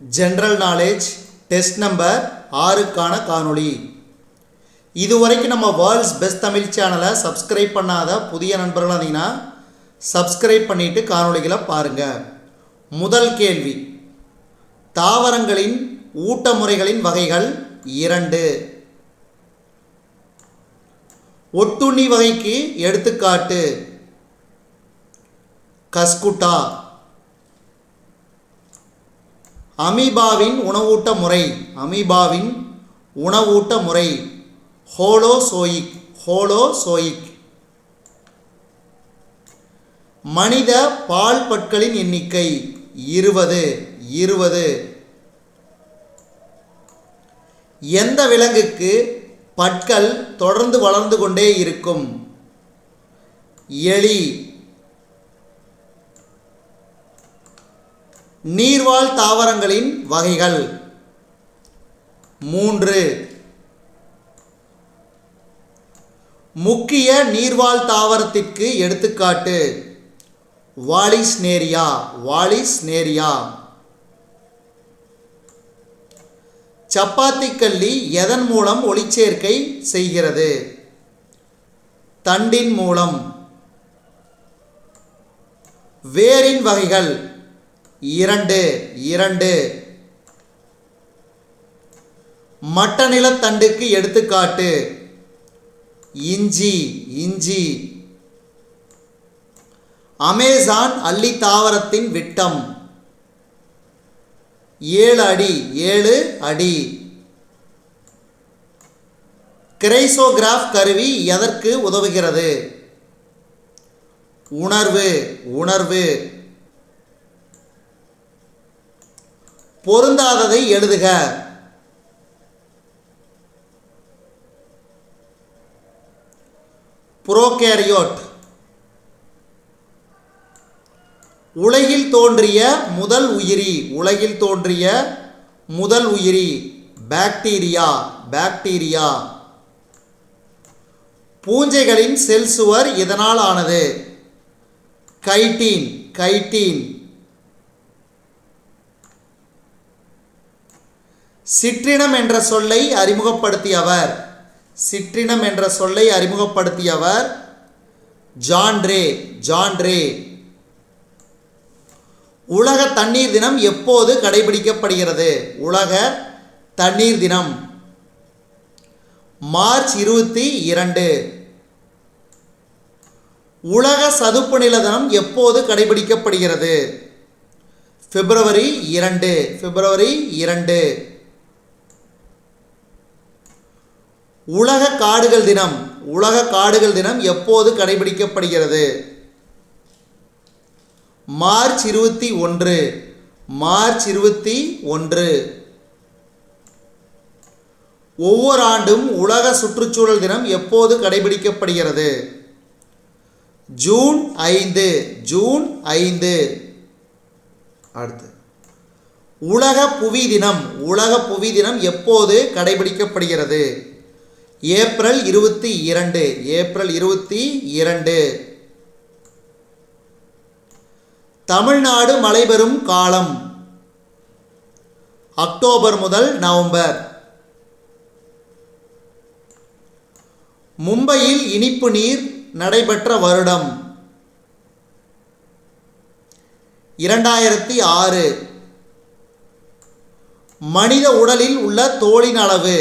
General knowledge test number 6க்கான காணொளி. இதுவரைக்கும் நம்ம வேர்ல்ட்ஸ் பெஸ்ட் தமிழ் சேனலை சப்ஸ்கிரைப் பண்ணாத புதிய நண்பர்கள் இருந்தீங்கன்னா சப்ஸ்கிரைப் பண்ணிவிட்டு காணொளிகளை பாருங்கள். முதல் கேள்வி, தாவரங்களின் ஊட்ட முறைகளின் வகைகள் 2. ஒட்டுண்ணி வகைக்கு எடுத்துக்காட்டு கஸ்குட்டா. அமீபாவின் உணவூட்ட முறை ஹோலோசோயிக். மனித பால் பற்களின் எண்ணிக்கை 20. எந்த விலங்குக்கு பற்கள் தொடர்ந்து வளர்ந்து கொண்டே இருக்கும்? எலி. நீர்வாழ் தாவரங்களின் வகைகள் 3. முக்கிய நீர்வாழ் தாவரத்திற்கு எடுத்துக்காட்டு வாலிஸ்னேரியா. சப்பாத்தி கள்ளி எதன் மூலம் ஒளிச்சேர்க்கை செய்கிறது? தண்டின் மூலம். வேரின் வகைகள் 2. மட்ட நிலத்தண்டுக்கு எடுத்துக்காட்டு இஞ்சி. அமேசான் அல்லி தாவரத்தின் விட்டம் 7 அடி. கிரைசோகிராஃப் கருவி எதற்கு உதவுகிறது? உணர்வு. பொருந்தாததை எழுதுக. புரோகேரியோட். உலகில் தோன்றிய முதல் உயிரி பாக்டீரியா. பூஞ்சைகளின் செல் சுவர் இதனால் ஆனது? கைட்டின். சிற்றினம் என்ற சொல்லை அறிமுகப்படுத்தியவர் ஜான்ரே. உலக தண்ணீர் தினம் எப்போது கடைபிடிக்கப்படுகிறது? உலக தண்ணீர் தினம் மார்ச் 22. உலக சதுப்பு நில தினம் எப்போது கடைபிடிக்கப்படுகிறது? பிப்ரவரி 2. உலக காடுகள் தினம் எப்போது கடைபிடிக்கப்படுகிறது? மார்ச் 21. ஒவ்வொரு ஆண்டும் உலக சுற்றுச்சூழல் தினம் எப்போது கடைபிடிக்கப்படுகிறது? ஜூன் 5. அடுத்து, உலக புவி தினம் எப்போது கடைபிடிக்கப்படுகிறது? ஏப்ரல் 22. தமிழ்நாடு மழை பெறும் காலம் அக்டோபர் முதல் நவம்பர். மும்பையில் இனிப்பு நீர் நடைபெற்ற வருடம் 2006. மனித உடலில் உள்ள தோலின் அளவு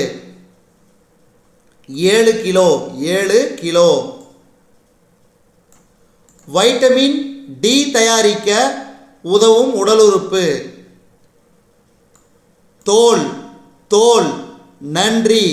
7 கிலோ. வைட்டமின் டி தயாரிக்க உதவும் உடல் உறுப்பு? தோல். நன்றி.